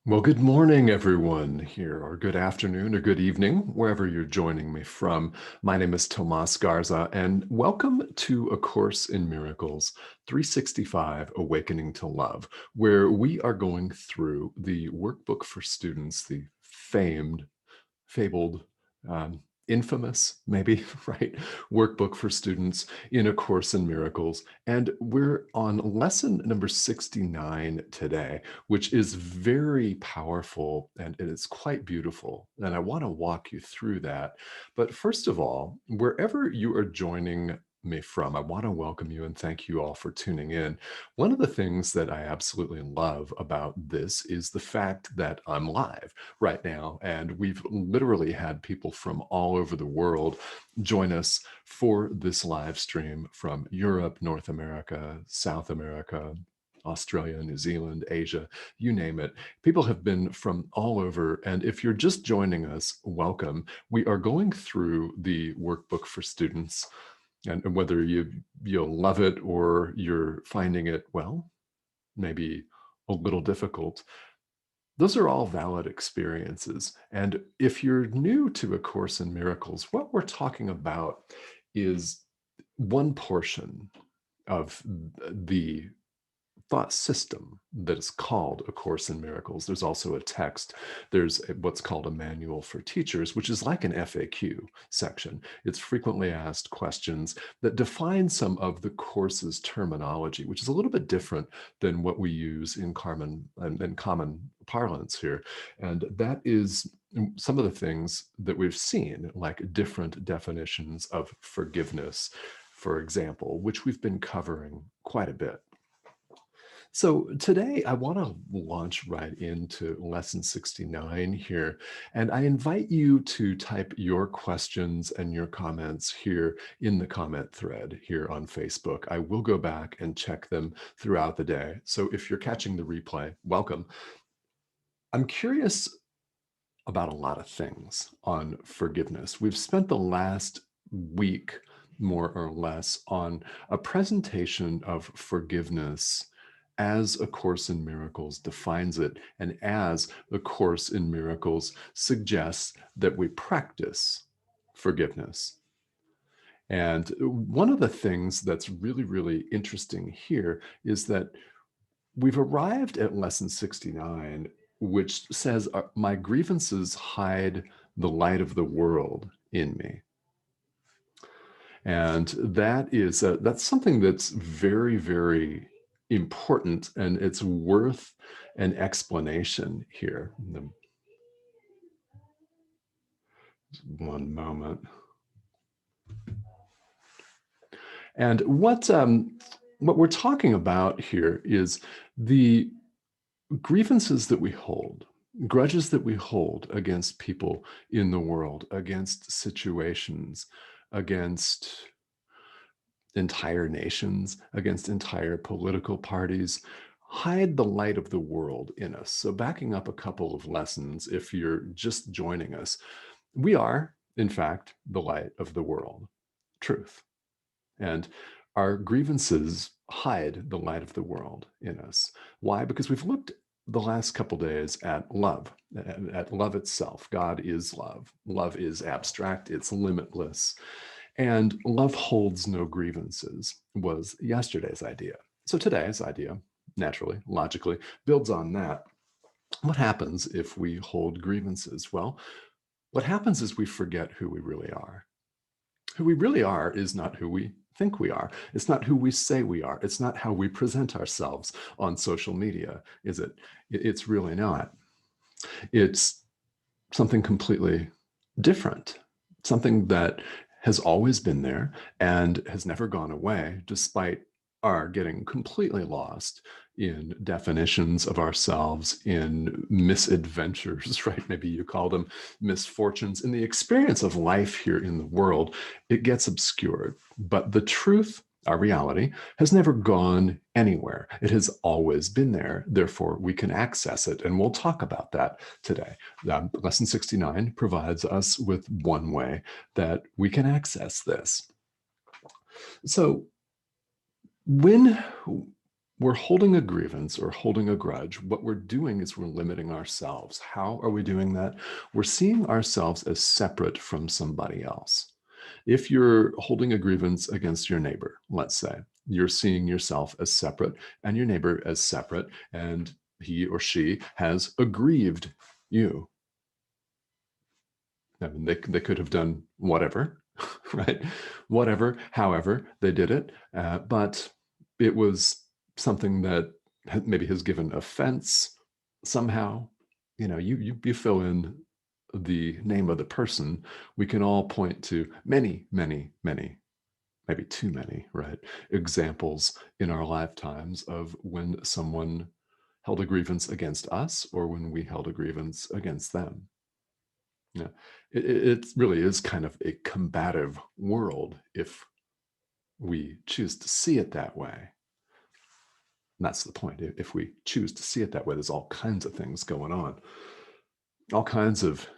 Well, good morning, everyone here, or good afternoon, or good evening, wherever you're joining me from. My name is Tomas Garza, and welcome to A Course in Miracles 365 Awakening to Love, where we are going through the workbook for students, the fabled, infamous, maybe, right? Workbook for students in A Course in Miracles. And we're on lesson number 69 today, which is very powerful and it's quite beautiful. And I want to walk you through that. But first of all, wherever you are joining me from, I want to welcome you and thank you all for tuning in. One of the things that I absolutely love about this is the fact that I'm live right now. And we've literally had people from all over the world join us for this live stream from Europe, North America, South America, Australia, New Zealand, Asia, you name it. People have been from all over. And if you're just joining us, welcome. We are going through the workbook for students. And whether you'll love it or you're finding it, well, maybe a little difficult, those are all valid experiences. And if you're new to A Course in Miracles, what we're talking about is one portion of the thought system that is called A Course in Miracles. There's also a text. There's what's called a manual for teachers, which is like an FAQ section. It's frequently asked questions that define some of the course's terminology, which is a little bit different than what we use in common parlance here. And that is some of the things that we've seen, like different definitions of forgiveness, for example, which we've been covering quite a bit. So today I want to launch right into lesson 69 here, and I invite you to type your questions and your comments here in the comment thread here on Facebook. I will go back and check them throughout the day. So if you're catching the replay, welcome. I'm curious about a lot of things on forgiveness. We've spent the last week, more or less, on a presentation of forgiveness as A Course in Miracles defines it, and as A Course in Miracles suggests that we practice forgiveness. And one of the things that's really, really interesting here is that we've arrived at lesson 69, which says, my grievances hide the light of the world in me. And that's something that's very, very important, and it's worth an explanation here. One moment. And what we're talking about here is the grievances that we hold, grudges that we hold against people in the world, against situations, against entire nations, against entire political parties, hide the light of the world in us. So backing up a couple of lessons, if you're just joining us, we are, in fact, the light of the world, truth. And our grievances hide the light of the world in us. Why? Because we've looked the last couple days at love itself. God is love. Love is abstract, it's limitless. And love holds no grievances was yesterday's idea. So today's idea, naturally, logically, builds on that. What happens if we hold grievances? Well, what happens is we forget who we really are. Who we really are is not who we think we are. It's not who we say we are. It's not how we present ourselves on social media, is it? It's really not. It's something completely different, something that has always been there and has never gone away, despite our getting completely lost in definitions of ourselves, in misadventures, right? Maybe you call them misfortunes. In the experience of life here in the world, it gets obscured. But the truth, our reality, has never gone anywhere. It has always been there. Therefore, we can access it. And we'll talk about that today. Lesson 69 provides us with one way that we can access this. So when we're holding a grievance or holding a grudge, what we're doing is we're limiting ourselves. How are we doing that? We're seeing ourselves as separate from somebody else. If you're holding a grievance against your neighbor, let's say, you're seeing yourself as separate and your neighbor as separate, and he or she has aggrieved you. I mean, they could have done whatever, right? Whatever, however they did it, but it was something that maybe has given offense somehow. You know, you fill in the name of the person. We can all point to many, many, many, maybe too many, right? Examples in our lifetimes of when someone held a grievance against us or when we held a grievance against them. Yeah, it really is kind of a combative world if we choose to see it that way. And that's the point. If we choose to see it that way, there's all kinds of things going on, all kinds of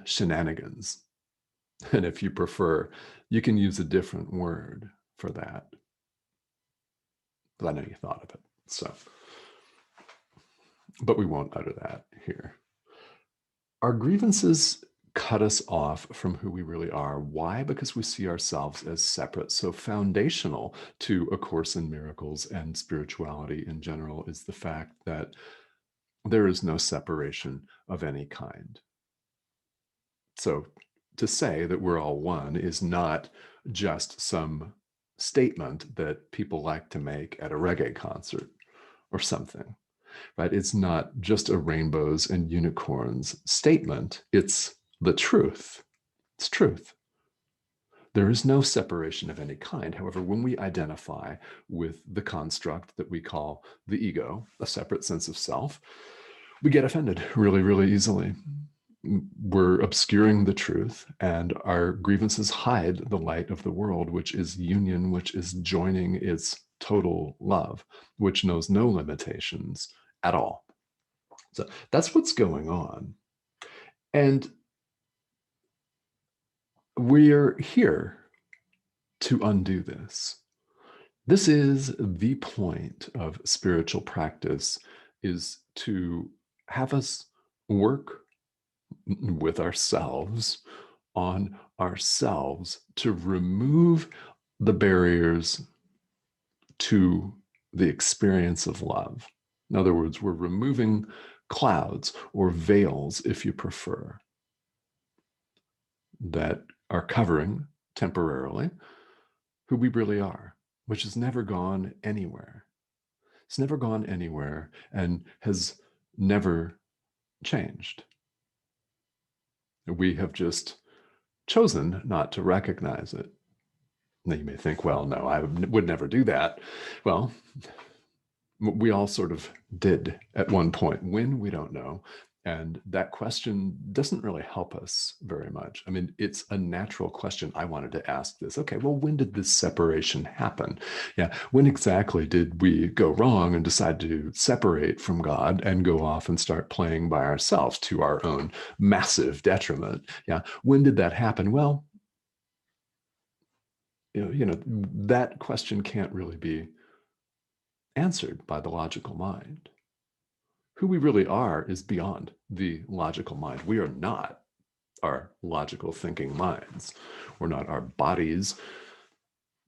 shenanigans. And if you prefer, you can use a different word for that. But I know you thought of it. So, but we won't utter that here. Our grievances cut us off from who we really are. Why? Because we see ourselves as separate. So foundational to A Course in Miracles and spirituality in general is the fact that there is no separation of any kind. So to say that we're all one is not just some statement that people like to make at a reggae concert or something. Right? It's not just a rainbows and unicorns statement. It's the truth. It's truth. There is no separation of any kind. However, when we identify with the construct that we call the ego, a separate sense of self, we get offended really, really easily. We're obscuring the truth, and our grievances hide the light of the world, which is union, which is joining its total love, which knows no limitations at all. So that's what's going on. And we're here to undo this. This is the point of spiritual practice, is to have us work with ourselves on ourselves to remove the barriers to the experience of love. In other words, we're removing clouds or veils, if you prefer, that are covering temporarily who we really are, which has never gone anywhere. It's never gone anywhere and has never changed. We have just chosen not to recognize it. Now you may think, well, no, I would never do that. Well, we all sort of did at one point. When, we don't know. And that question doesn't really help us very much. I mean, it's a natural question. I wanted to ask this. Okay, well, when did this separation happen? Yeah, when exactly did we go wrong and decide to separate from God and go off and start playing by ourselves to our own massive detriment? Yeah, when did that happen? Well, that question can't really be answered by the logical mind. Who we really are is beyond the logical mind. We are not our logical thinking minds. We're not our bodies.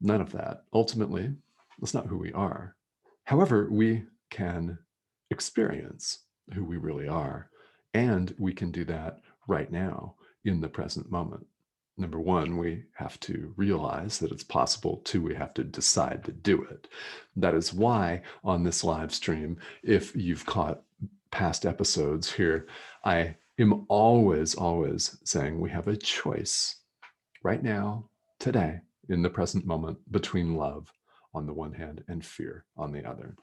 None of that. Ultimately, that's not who we are. However, we can experience who we really are, and we can do that right now in the present moment. Number one, we have to realize that it's possible. Two, we have to decide to do it. That is why on this live stream, if you've caught past episodes here, I am always, always saying we have a choice right now, today, in the present moment, between love on the one hand and fear on the other.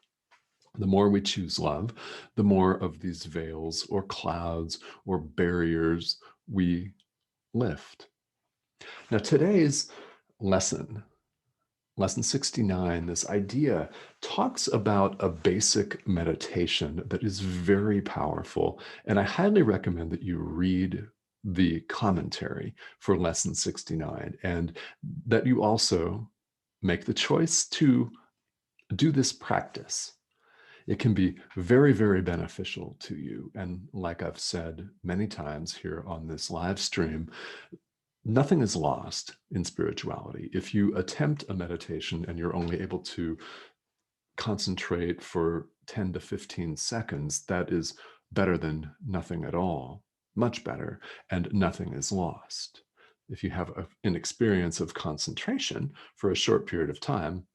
The more we choose love, the more of these veils or clouds or barriers we lift. Now, today's lesson, lesson 69, this idea talks about a basic meditation that is very powerful. And I highly recommend that you read the commentary for lesson 69 and that you also make the choice to do this practice. It can be very, very beneficial to you. And like I've said many times here on this live stream, nothing is lost in spirituality. If you attempt a meditation and you're only able to concentrate for 10 to 15 seconds, that is better than nothing at all, much better, and nothing is lost. If you have an experience of concentration for a short period of time,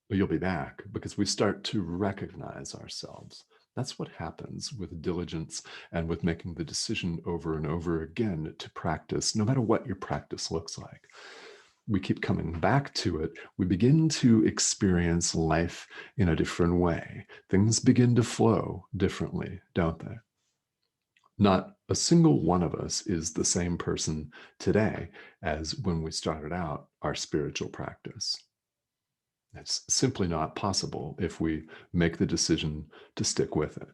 you'll be back because we start to recognize ourselves. That's what happens with diligence and with making the decision over and over again to practice, no matter what your practice looks like. We keep coming back to it. We begin to experience life in a different way. Things begin to flow differently, don't they? Not a single one of us is the same person today as when we started out our spiritual practice. It's simply not possible if we make the decision to stick with it.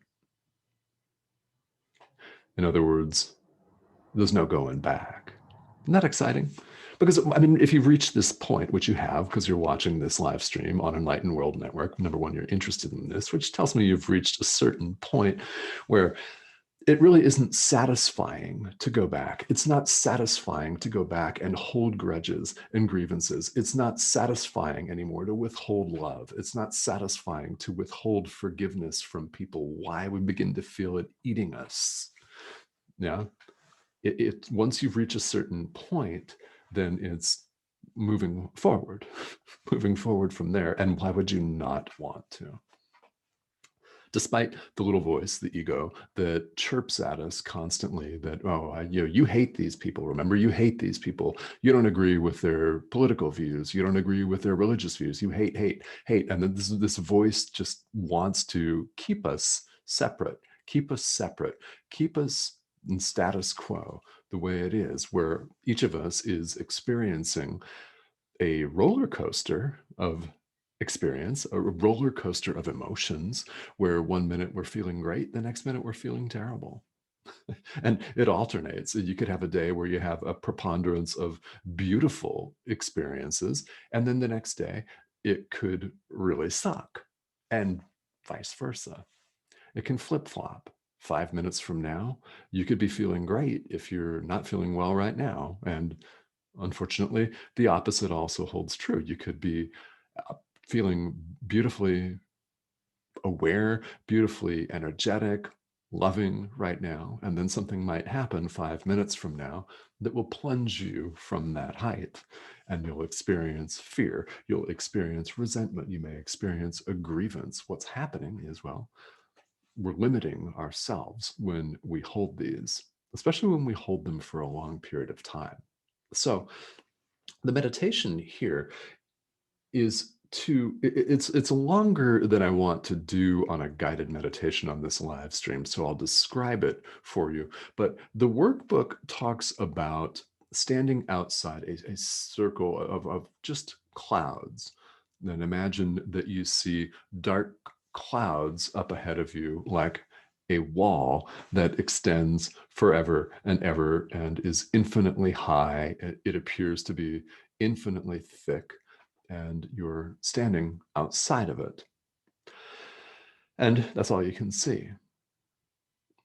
In other words, there's no going back. Isn't that exciting? Because, I mean, if you've reached this point, which you have because you're watching this live stream on Enlightened World Network, number one, you're interested in this, which tells me you've reached a certain point where it really isn't satisfying to go back. It's not satisfying to go back and hold grudges and grievances. It's not satisfying anymore to withhold love. It's not satisfying to withhold forgiveness from people. Why? We begin to feel it eating us. Yeah. Once you've reached a certain point, then it's moving forward, moving forward from there. And why would you not want to? Despite the little voice, the ego, that chirps at us constantly that, oh, you hate these people. Remember, you hate these people. You don't agree with their political views. You don't agree with their religious views. You hate, hate, hate. And then this voice just wants to keep us separate, keep us in status quo the way it is, where each of us is experiencing a roller coaster of experience, a roller coaster of emotions, where one minute we're feeling great, the next minute we're feeling terrible. And it alternates. You could have a day where you have a preponderance of beautiful experiences, and then the next day it could really suck, and vice versa. It can flip flop. 5 minutes from now, you could be feeling great if you're not feeling well right now. And unfortunately, the opposite also holds true. You could be feeling beautifully aware, beautifully energetic, loving right now, and then something might happen 5 minutes from now that will plunge you from that height, and you'll experience fear, you'll experience resentment, you may experience a grievance. What's happening is, well, we're limiting ourselves when we hold these, especially when we hold them for a long period of time. So the meditation here is it's longer than I want to do on a guided meditation on this live stream, so I'll describe it for you. But the workbook talks about standing outside a circle of just clouds. Then imagine that you see dark clouds up ahead of you, like a wall that extends forever and ever and is infinitely high. It appears to be infinitely thick, and you're standing outside of it. And that's all you can see.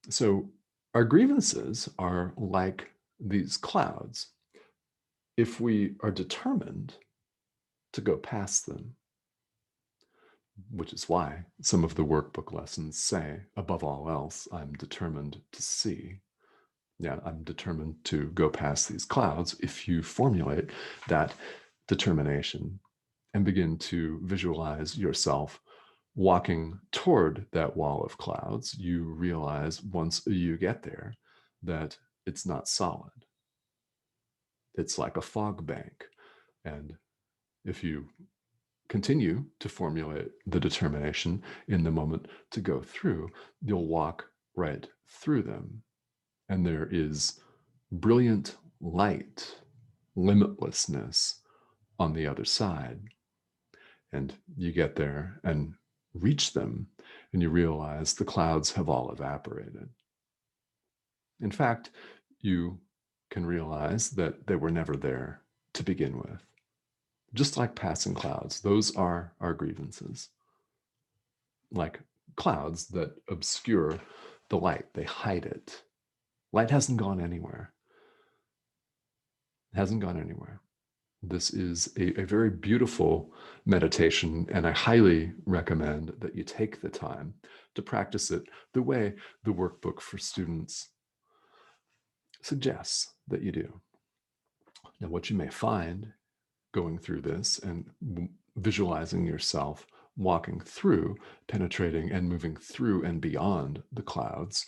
So our grievances are like these clouds. If we are determined to go past them, which is why some of the workbook lessons say, above all else, I'm determined to see. Yeah, I'm determined to go past these clouds. If you formulate that determination and begin to visualize yourself walking toward that wall of clouds, you realize once you get there that it's not solid. It's like a fog bank. And if you continue to formulate the determination in the moment to go through, you'll walk right through them. And there is brilliant light, limitlessness on the other side. And you get there and reach them, and you realize the clouds have all evaporated. In fact, you can realize that they were never there to begin with. Just like passing clouds, those are our grievances. Like clouds that obscure the light. They hide it. Light hasn't gone anywhere. It hasn't gone anywhere. This is a very beautiful meditation, and I highly recommend that you take the time to practice it the way the workbook for students suggests that you do. Now, what you may find going through this and visualizing yourself walking through, penetrating and moving through and beyond the clouds,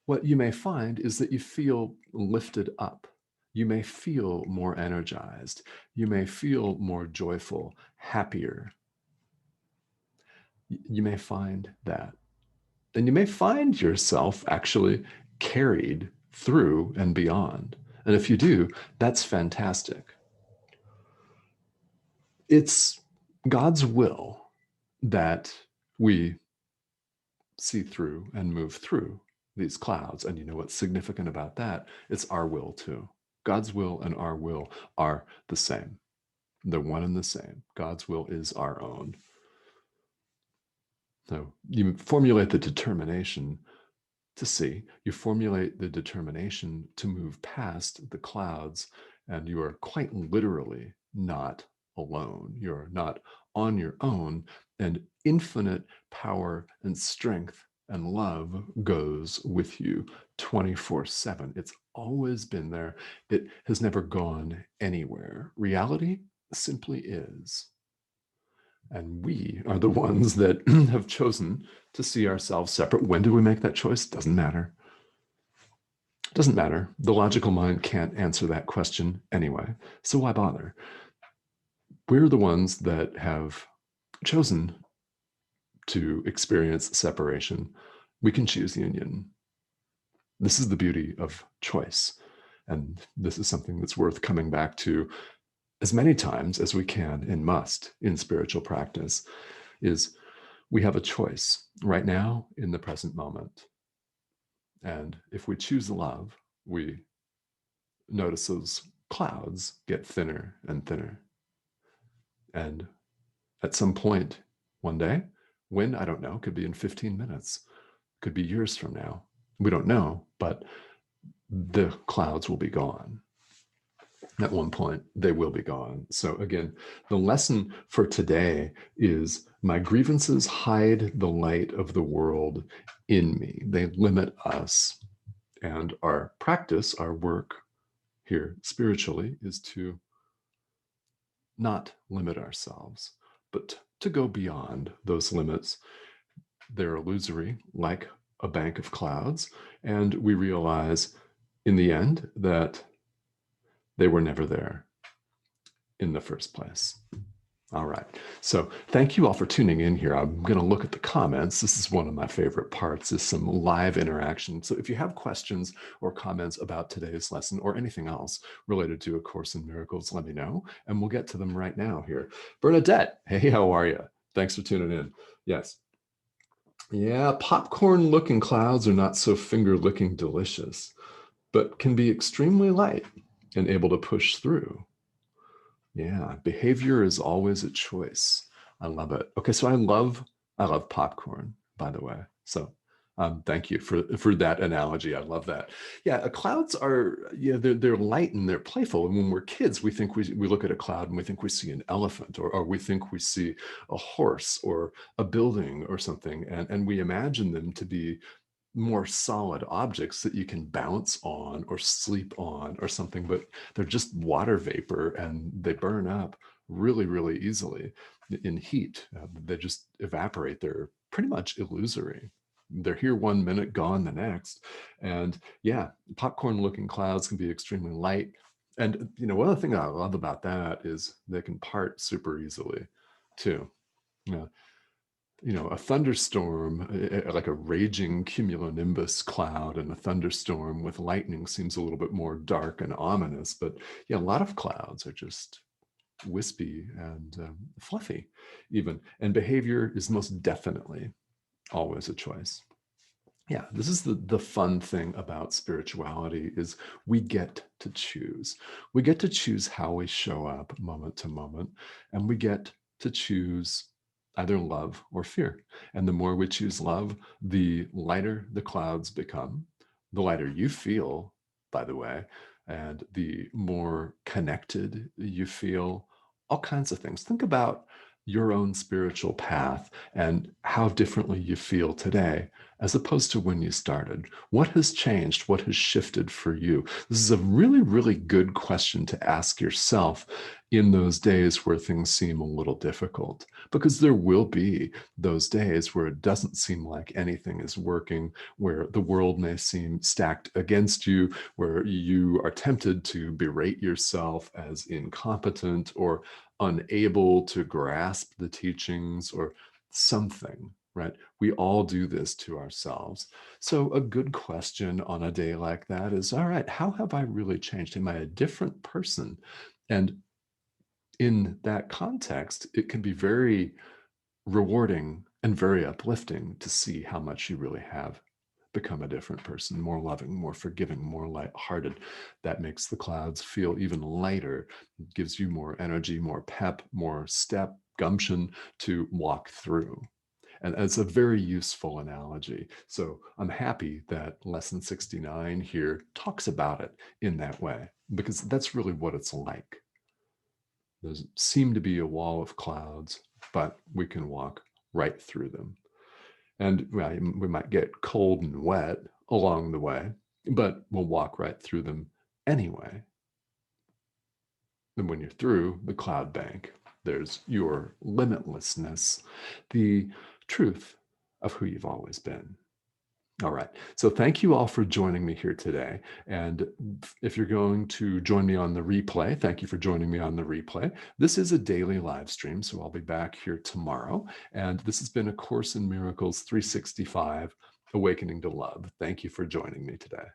what you may find is that you feel lifted up. You may feel more energized. You may feel more joyful, happier. You may find that. And you may find yourself actually carried through and beyond. And if you do, that's fantastic. It's God's will that we see through and move through these clouds. And you know what's significant about that? It's our will too. God's will and our will are the same. They're one and the same. God's will is our own. So you formulate the determination to see, you formulate the determination to move past the clouds, and you are quite literally not alone. You're not on your own, and infinite power and strength and love goes with you 24/7. It's always been there. It has never gone anywhere. Reality simply is. And we are the ones that have chosen to see ourselves separate. When do we make that choice? Doesn't matter. Doesn't matter. The logical mind can't answer that question anyway. So why bother? We're the ones that have chosen to experience separation. We can choose union. This is the beauty of choice. And this is something that's worth coming back to as many times as we can and must in spiritual practice, is we have a choice right now in the present moment. And if we choose love, we notice those clouds get thinner and thinner. And at some point one day, when, I don't know, could be in 15 minutes, could be years from now. We don't know, but the clouds will be gone. At one point, they will be gone. So again, the lesson for today is my grievances hide the light of the world in me. They limit us. And our practice, our work here spiritually, is to not limit ourselves, but to go beyond those limits. They're illusory, like a bank of clouds. And we realize in the end that they were never there in the first place. All right. So thank you all for tuning in here. I'm going to look at the comments. This is one of my favorite parts, is some live interaction. So if you have questions or comments about today's lesson or anything else related to A Course in Miracles, let me know, and we'll get to them right now here. Bernadette, hey, how are you? Thanks for tuning in. Yes. Yeah, popcorn-looking clouds are not so finger-licking delicious, but can be extremely light and able to push through. Yeah, behavior is always a choice. I love it. Okay, so I love popcorn, by the way. So thank you for that analogy. I love that. Yeah, clouds are, yeah, they're light and they're playful. And when we're kids, we think we look at a cloud and we think we see an elephant, or we think we see a horse or a building or something, and we imagine them to be more solid objects that you can bounce on or sleep on or something, but they're just water vapor and they burn up really, really easily in heat. They just evaporate. They're pretty much illusory. They're here one minute, gone the next. And yeah, popcorn looking clouds can be extremely light. And you know, one of the things I love about that is they can part super easily too. Yeah, you know, a thunderstorm, like a raging cumulonimbus cloud and a thunderstorm with lightning seems a little bit more dark and ominous. But yeah, a lot of clouds are just wispy and fluffy even. And behavior is most definitely always a choice. Yeah, this is the fun thing about spirituality, is we get to choose. We get to choose how we show up moment to moment, and we get to choose either love or fear. And the more we choose love, the lighter the clouds become, the lighter you feel, by the way, and the more connected you feel, all kinds of things. Think about your own spiritual path and how differently you feel today as opposed to when you started. What has changed? What has shifted for you? This is a really, really good question to ask yourself in those days where things seem a little difficult, because there will be those days where it doesn't seem like anything is working, where the world may seem stacked against you, where you are tempted to berate yourself as incompetent or unable to grasp the teachings or something, right? We all do this to ourselves. So, a good question on a day like that is, all right, how have I really changed? Am I a different person? And in that context, it can be very rewarding and very uplifting to see how much you really have become a different person, more loving, more forgiving, more lighthearted. That makes the clouds feel even lighter, it gives you more energy, more pep, more step, gumption to walk through. And it's a very useful analogy. So I'm happy that lesson 69 here talks about it in that way, because that's really what it's like. There seem to be a wall of clouds, but we can walk right through them. And well, we might get cold and wet along the way, but we'll walk right through them anyway. And when you're through the cloud bank, there's your limitlessness, the truth of who you've always been. All right. So thank you all for joining me here today. And if you're going to join me on the replay, thank you for joining me on the replay. This is a daily live stream, so I'll be back here tomorrow. And this has been A Course in Miracles 365, Awakening to Love. Thank you for joining me today.